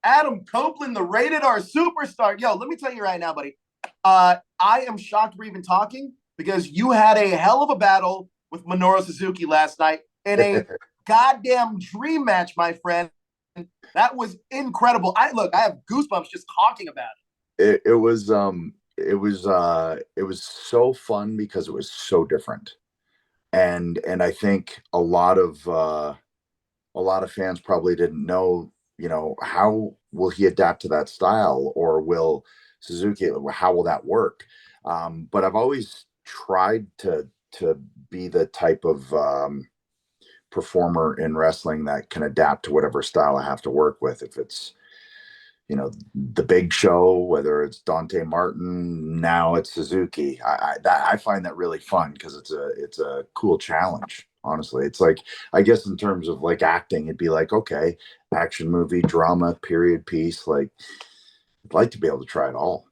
Adam Copeland, the rated R superstar. Yo, let me tell you right now, buddy. I am shocked we're even talking because you had a hell of a battle with Minoru Suzuki last night in a goddamn dream match, my friend. That was incredible. I have goosebumps just talking about It was so fun because it was so different. And I think a lot of fans probably didn't know, how will he adapt to that style, or will Suzuki, how will that work? But I've always tried to be the type of performer in wrestling that can adapt to whatever style I have to work with. If it's, the Big Show, whether it's Dante Martin, now it's Suzuki. I find that really fun because it's a cool challenge. Honestly, it's like, I guess in terms of like acting, it'd be like, okay, action movie, drama, period piece. Like, I'd like to be able to try it all.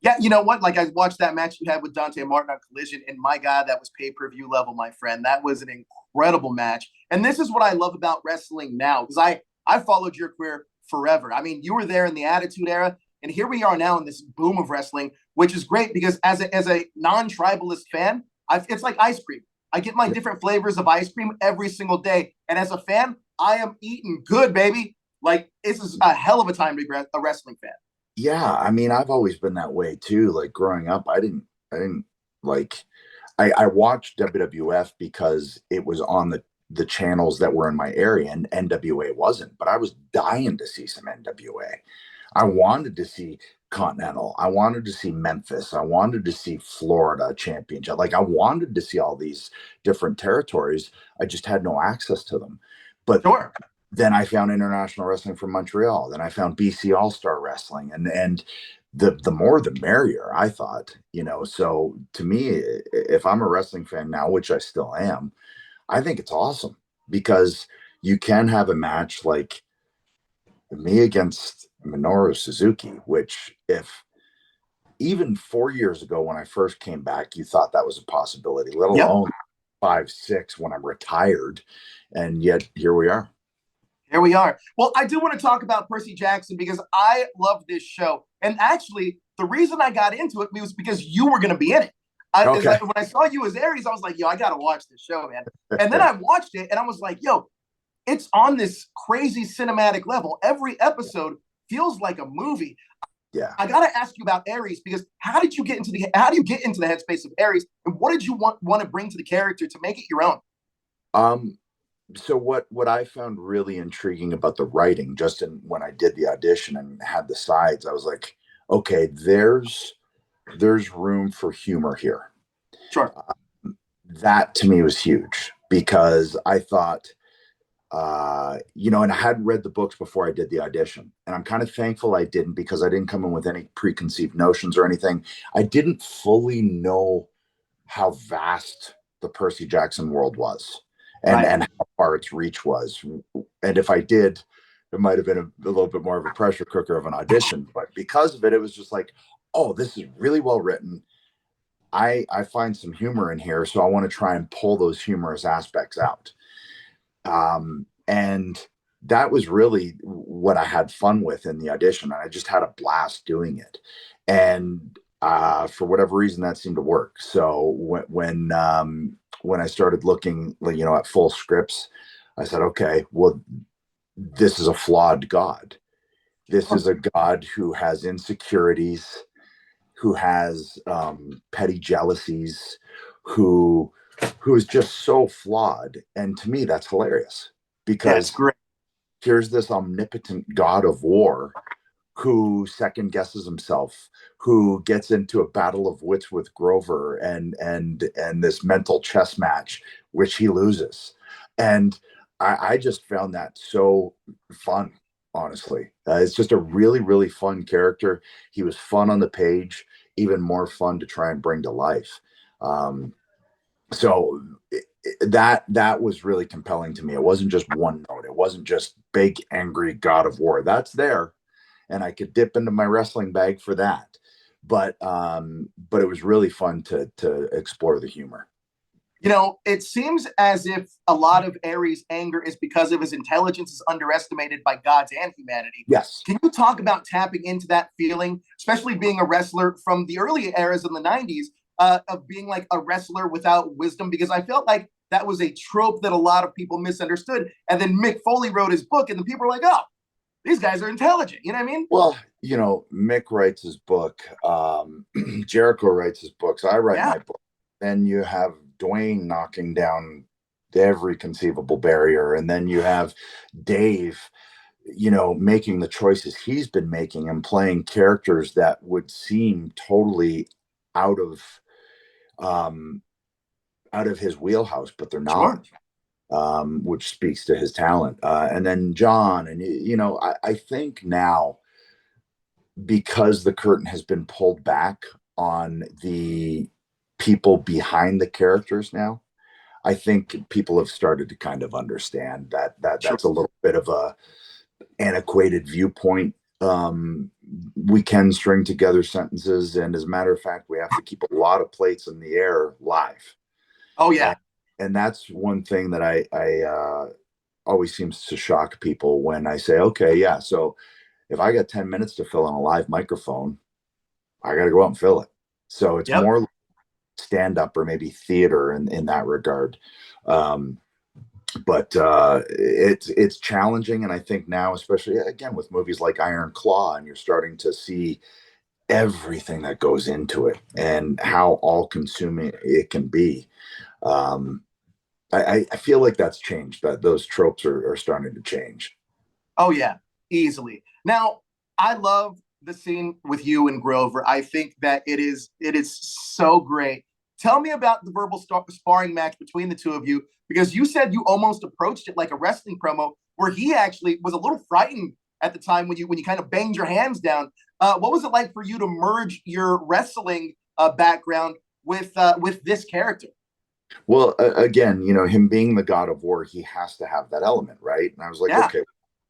Yeah, you know what? Like I watched that match you had with Dante Martin on Collision, and my God, that was pay-per-view level, my friend. That was an incredible match. And this is what I love about wrestling now, because I followed your career forever. I mean, you were there in the Attitude Era, and here we are now in this boom of wrestling, which is great because as a non-tribalist fan, it's like ice cream. I get my different flavors of ice cream every single day, and as a fan, I am eating good, baby. Like this is a hell of a time to be a wrestling fan. Yeah, I mean, I've always been that way too. Like growing up, I didn't like, I watched WWF because it was on the channels that were in my area, and NWA wasn't. But I was dying to see some NWA. I wanted to see Continental. I wanted to see Memphis. I wanted to see Florida Championship. Like, I wanted to see all these different territories. I just had no access to them. But Sure. then I found International Wrestling from Montreal. Then I found BC All Star Wrestling, and the more the merrier. I thought, So to me, if I'm a wrestling fan now, which I still am, I think it's awesome because you can have a match like me against Minoru Suzuki, which, if even 4 years ago when I first came back, you thought that was a possibility, let Yep. alone 5, 6 when I'm retired, and yet here we are. Here we are. Well, I do want to talk about Percy Jackson because I love this show. And actually, the reason I got into it was because you were going to be in it. Okay. When I saw you as Aries, I was like, yo, I got to watch this show, man. And then I watched it and I was like, yo, it's on this crazy cinematic level. Every episode feels like a movie. Yeah. I got to ask you about Aries because how do you get into the headspace of Aries, and what did you want to bring to the character to make it your own? Um, so what I found really intriguing about the writing, just when I did the audition and had the sides, I was like, okay, there's room for humor here. Sure. That to me was huge because I thought, and I had read the books before I did the audition, and I'm kind of thankful I didn't, because I didn't come in with any preconceived notions or anything. I didn't fully know how vast the Percy Jackson world was, and Right. and how far its reach was. And if I did, it might have been a little bit more of a pressure cooker of an audition. But because of it, it was just like, oh, this is really well written. I find some humor in here, so I want to try and pull those humorous aspects out. And that was really what I had fun with in the audition. And I just had a blast doing it. And for whatever reason, that seemed to work. So when I started looking, at full scripts, I said, okay, well, this is a flawed God. This is a God who has insecurities, who has petty jealousies, who who is just so flawed. And to me, that's hilarious That's because great. here's this omnipotent God of war who second guesses himself, who gets into a battle of wits with Grover, and this mental chess match, which he loses. And I just found that so fun, honestly. It's just a really, really fun character. He was fun on the page, even more fun to try and bring to life. Um, so that was really compelling to me. It wasn't just one note. It wasn't just big angry God of War. That's there, and I could dip into my wrestling bag for that. But it was really fun to explore the humor. It seems as if a lot of Aries' anger is because of his intelligence is underestimated by gods and humanity. Yes. Can you talk about tapping into that feeling, especially being a wrestler from the early eras in the 90s, of being like a wrestler without wisdom? Because I felt like that was a trope that a lot of people misunderstood. And then Mick Foley wrote his book, and the people were like, oh, these guys are intelligent. You know what I mean? Well, Mick writes his book. Jericho writes his books. I write Yeah, my book. Then you have Dwayne knocking down every conceivable barrier. And then you have Dave, making the choices he's been making and playing characters that would seem totally out of um, out of his wheelhouse, but they're sure. not. Which speaks to his talent. And then John, and I think now, because the curtain has been pulled back on the people behind the characters now, I think people have started to kind of understand that Sure. that's a little bit of a antiquated viewpoint. We can string together sentences, and as a matter of fact, we have to keep a lot of plates in the air live. Oh, And, yeah. and that's one thing that I always seems to shock people when I say, okay, yeah, so if I got 10 minutes to fill in a live microphone, I got to go out and fill it. So it's Yep. more stand up or maybe theater in that regard. Um, but it's challenging, and I think now, especially again with movies like Iron Claw, and you're starting to see everything that goes into it and how all consuming it can be. Um, I feel like that's changed. That those tropes are starting to change. Oh yeah, easily. Now, I love the scene with you and Grover. I think that it is so great. Tell me about the verbal sparring match between the two of you, because you said you almost approached it like a wrestling promo, where he actually was a little frightened at the time when you kind of banged your hands down. What was it like for you to merge your wrestling background with this character? Well, again, him being the god of war, he has to have that element, right? And I was like, Yeah. okay,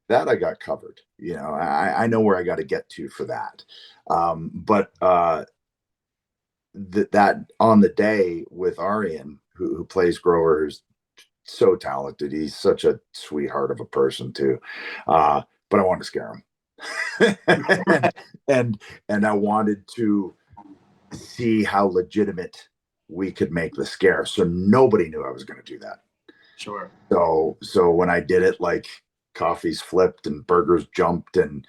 that I got covered. I know where I got to get to for that. But that on the day with Arian, who plays Grover, who's so talented. He's such a sweetheart of a person too. But I wanted to scare him. and and I wanted to see how legitimate we could make the scare. So nobody knew I was going to do that. Sure. So when I did it, like coffees flipped and burgers jumped and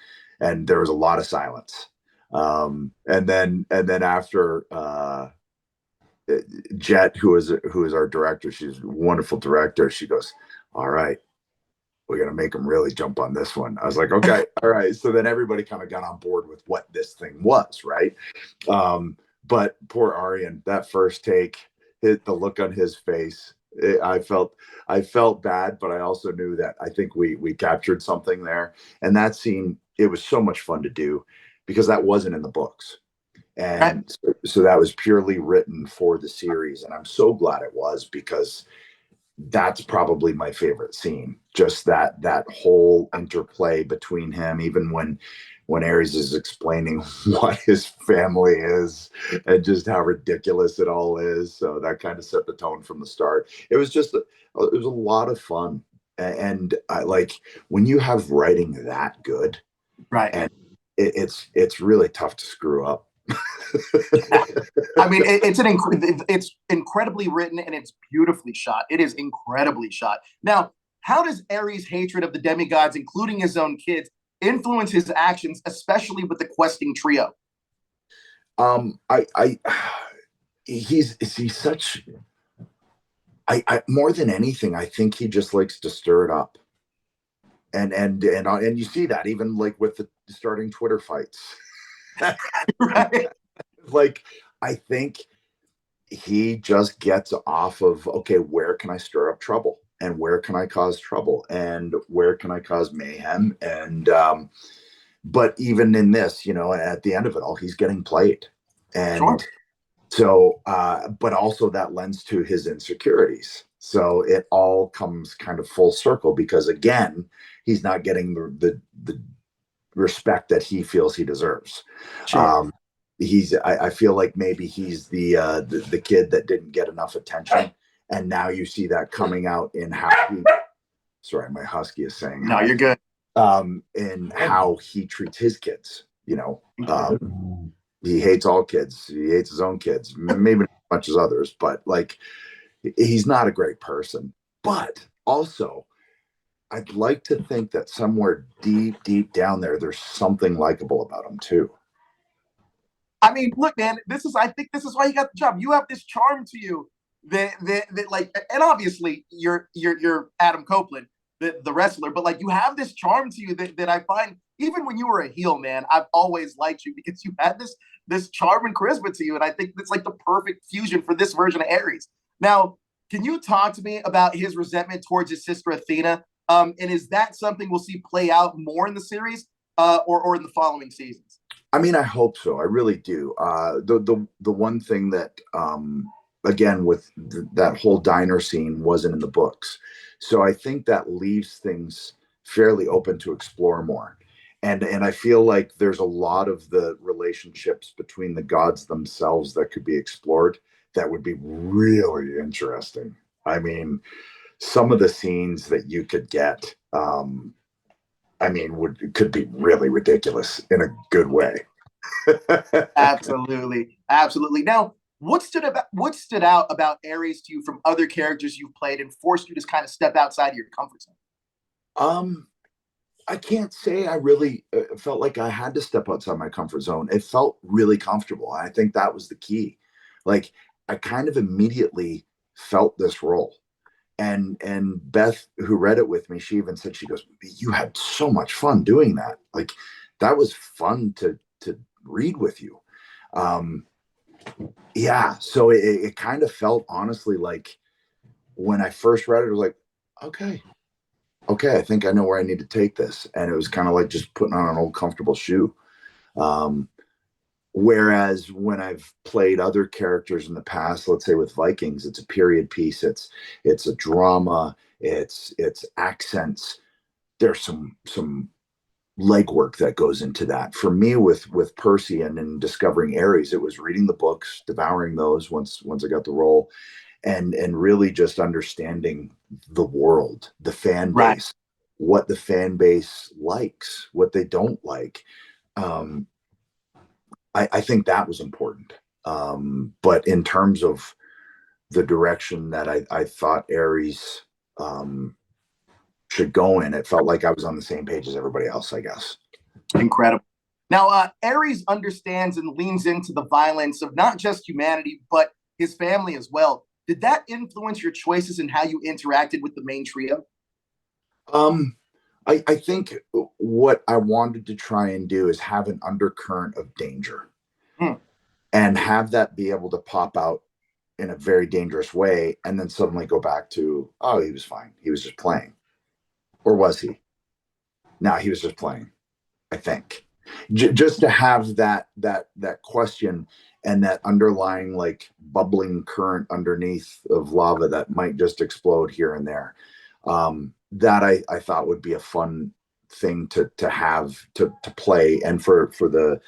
there was a lot of silence. And then after Jet, who is our director, she's a wonderful director. She goes, "All right, we're gonna make them really jump on this one." I was like, "Okay, all right." So then everybody kind of got on board with what this thing was, right? Um, but poor Arian, that first take, hit the look on his face. I felt bad, but I also knew that I think we captured something there. And that scene, it was so much fun to do because that wasn't in the books. Right. And so that was purely written for the series. And I'm so glad it was because that's probably my favorite scene. Just that whole interplay between him, even when Aries is explaining what his family is and just how ridiculous it all is. So that kind of set the tone from the start. It was a lot of fun. And I like when you have writing that good, Right. and it's really tough to screw up. Yeah. I mean, it's incredibly written and it's beautifully shot. It is incredibly shot. Now, how does Ares' hatred of the demigods, including his own kids, influence his actions, especially with the questing trio? I he's such I more than anything, I think he just likes to stir it up. And you see that even like with the starting Twitter fights. Right. Like I think he just gets off of, okay, where can I stir up trouble? And where can I cause trouble? And where can I cause mayhem? And but even in this, at the end of it all, he's getting played. Sure. And so but also that lends to his insecurities. So it all comes kind of full circle because again, he's not getting the respect that he feels he deserves. Sure. I feel like maybe he's the kid that didn't get enough attention, And now you see that coming out in how he, sorry, my husky is saying No, hi. you're good. In how he treats his kids, he hates all kids. He hates his own kids, maybe not as much as others, but like he's not a great person. But also, I'd like to think that somewhere deep, deep down there, there's something likable about him too. I mean, look, man, I think this is why you got the job. You have this charm to you that like, and obviously you're Adam Copeland, the wrestler, but like you have this charm to you that I find even when you were a heel, man, I've always liked you because you had this charm and charisma to you. And I think it's like the perfect fusion for this version of Aries. Now, can you talk to me about his resentment towards his sister Athena? And is that something we'll see play out more in the series or in the following seasons? I mean, I hope so. I really do. The one thing that again with that whole diner scene wasn't in the books, so I think that leaves things fairly open to explore more. And I feel like there's a lot of the relationships between the gods themselves that could be explored that would be really interesting. I mean, some of the scenes that you could get, I mean, could be really ridiculous in a good way. Absolutely, absolutely. Now, what stood out about Aries to you from other characters you've played and forced you to kind of step outside of your comfort zone? um, I can't say I really felt like I had to step outside my comfort zone. It felt really comfortable. I think that was the key. Like I kind of immediately felt this role. And Beth, who read it with me, she even said, she goes, "You had so much fun doing that. Like that was fun to read with you." Um, yeah, so it kind of felt honestly like when I first read it, it was like, okay, okay, I think I know where I need to take this. And it was kind of like just putting on an old comfortable shoe. Um, Whereas when I've played other characters in the past, let's say with Vikings, it's a period piece, it's a drama, it's accents. There's some legwork that goes into that. For me, with Percy and in discovering Aries, it was reading the books, devouring those once I got the role, and really just understanding the world, the fan Right. base, what the fan base likes, what they don't like. Um, I think that was important. But in terms of the direction that I thought Aries should go in, it felt like I was on the same page as everybody else, I guess. Incredible. Now, Aries understands and leans into the violence of not just humanity, but his family as well. Did that influence your choices in how you interacted with the main trio? Um, I think what I wanted to try and do is have an undercurrent of danger Hmm. and have that be able to pop out in a very dangerous way and then suddenly go back to, oh, he was fine. He was just playing. Or was he? No, he was just playing, I think. Just to have that question and that underlying like bubbling current underneath of lava that might just explode here and there. That I thought would be a fun thing to have to play and for the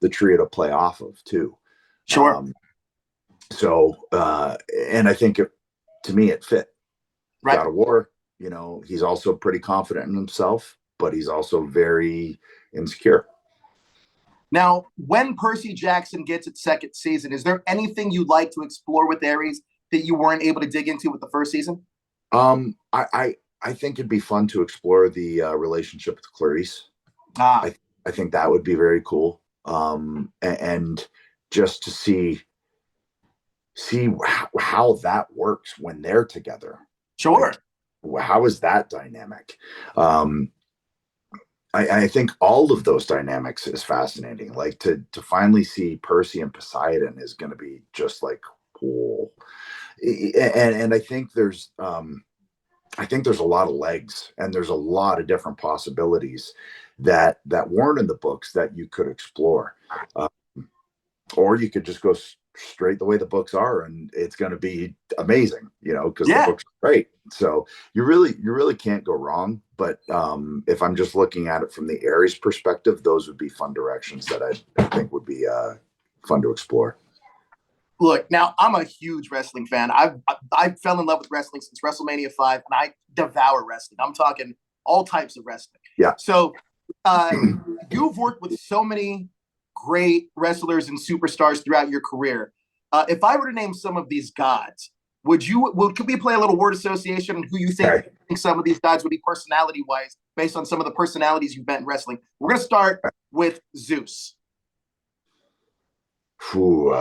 trio to play off of too. Sure. Um, and I think to me it fit. Right. God of War, he's also pretty confident in himself, but he's also very insecure. Now, when Percy Jackson gets its second season, is there anything you'd like to explore with Aries that you weren't able to dig into with the first season? I think it'd be fun to explore the relationship with Clarice. Ah, I think that would be very cool. And just to see how that works when they're together. sure. Like, how is that dynamic? Um, I think all of those dynamics is fascinating. Like to finally see Percy and Poseidon is going to be just like cool. And I think there's a lot of legs and there's a lot of different possibilities that weren't in the books that you could explore, uh, or you could just go straight the way the books are, and it's going to be amazing, because the Yeah. books are great. So you really can't go wrong. But if I'm just looking at it from the Aries perspective, those would be fun directions that I think would be fun to explore. Look, now I'm a huge wrestling fan. I fell in love with wrestling since WrestleMania 5, and I devour wrestling. I'm talking all types of wrestling. Yeah. So uh, you've worked with so many great wrestlers and superstars throughout your career. If I were to name some of these gods, could we play a little word association on who you think Okay. some of these gods would be personality wise based on some of the personalities you've met in wrestling? We're going to start with Zeus. Ooh,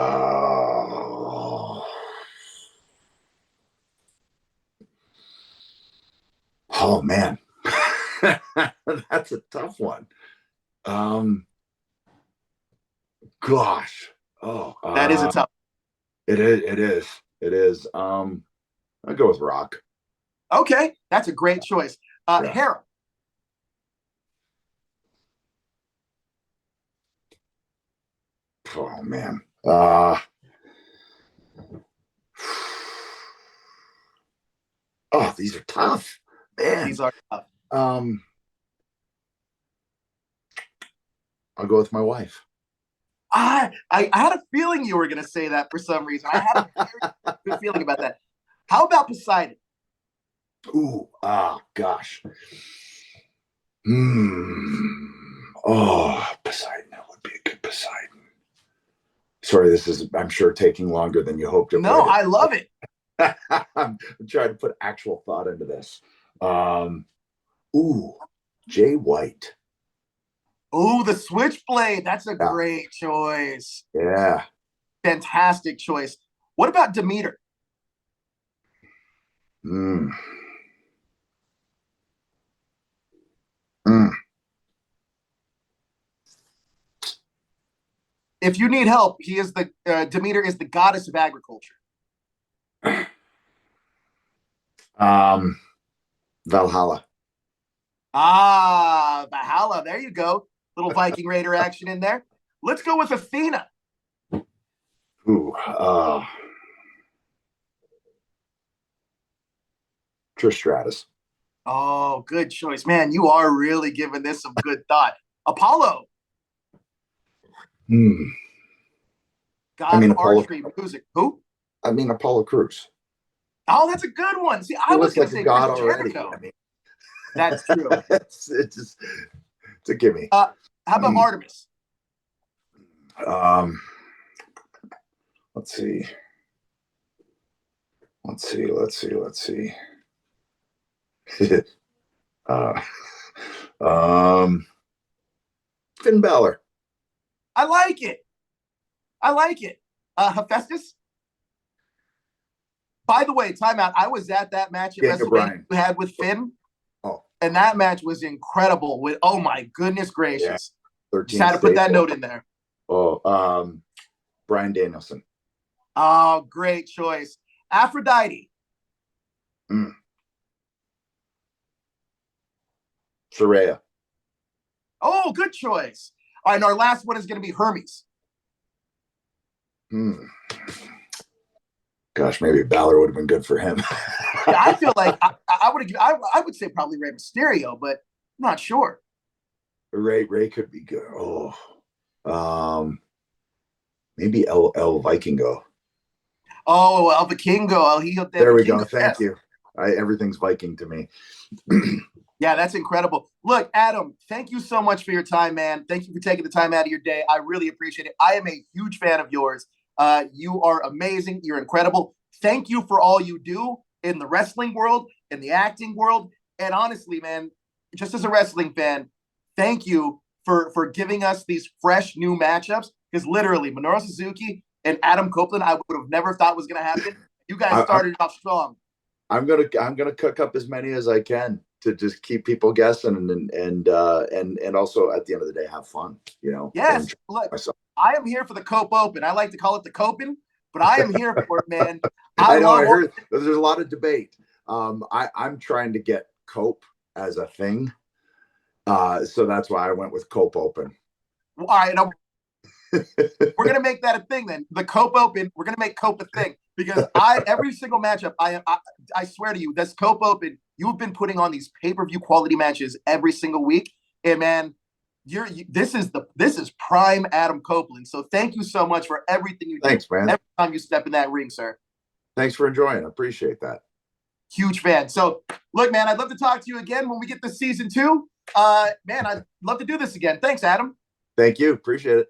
oh man, that's a tough one. Um, Gosh, oh, That is a tough. it is, it is. I'll go with Rock. Okay, that's a great choice. Yeah. Hera. Oh man. Oh, these are tough, man. These are tough. Um, I'll go with my wife. I had a feeling you were going to say that for some reason. I had a very good feeling about that. How about Poseidon? Ooh, gosh. Hmm. Oh, Poseidon. That would be a good Poseidon. Sorry, this is, I'm sure, taking longer than you hoped it No, would. I love it. I'm trying to put actual thought into this. Um, Ooh, Jay White. Oh, the Switchblade. That's a Yeah, great choice. yeah. Fantastic choice. What about Demeter? Mm. Mm. If you need help, he is the Demeter is the goddess of agriculture. Um, Valhalla. Valhalla. There you go. Little Viking Raider action in there. Let's go with Athena. Ooh, Trish Stratus. Oh, good choice, man. You are really giving this some good thought. Apollo, Hmm. I god mean of Apollo. archery, music. Who? I mean Apollo Cruz. Oh, that's a good one. See, He I was looks going to like a say Chris god already. Jericho. I mean, That's true. it's just it's a gimme. How about Artemis? Um, let's see. Let's see. uh, um, Finn Balor. I like it. I like it. Hephaestus. By the way, timeout. I was at that match at Daniel WrestleMania Bryan. you had with Finn, Oh, and that match was incredible. With oh my goodness yeah. gracious, just 13 had to put that staple. note in there. Oh, Brian Danielson. Oh, great choice. Aphrodite. Mm. Saraya. Oh, good choice. All right, and our last one is going to be Hermes. Hmm. Gosh, maybe Balor would have been good for him. Yeah, I feel like I would say probably Rey Mysterio, but I'm not sure. Ray could be good. Oh, um, maybe El Vikingo. Oh, El Vikingo. Oh, he El There we go. Vikingo. Thank Yes. you. Everything's Viking to me. Yeah, that's incredible. Look, Adam, thank you so much for your time, man. Thank you for taking the time out of your day. I really appreciate it. I am a huge fan of yours. You are amazing. You're incredible. Thank you for all you do in the wrestling world, in the acting world. And honestly, man, just as a wrestling fan, thank you for giving us these fresh new matchups. Because literally, Minoru Suzuki and Adam Copeland, I would have never thought was going to happen. You guys started off strong. I'm gonna cook up as many as I can to just keep people guessing and also at the end of the day have fun, you know. Yes, look, Myself. I am here for the Cope Open. I like to call it the Copen, but I am here for it, man. I know. love I heard there's a lot of debate. I'm trying to get Cope as a thing, so that's why I went with Cope Open. All right, we're gonna make that a thing then. The Cope Open. We're gonna make Cope a thing because every single matchup I swear to you, this Cope Open. You've been putting on these pay-per-view quality matches every single week, and man, This is prime Adam Copeland. So thank you so much for everything you do. Thanks, man. Every time you step in that ring, sir. Thanks for enjoying. I appreciate that. Huge fan. So look, man, I'd love to talk to you again when we get to season 2. Man, I'd love to do this again. Thanks, Adam. Thank you. Appreciate it.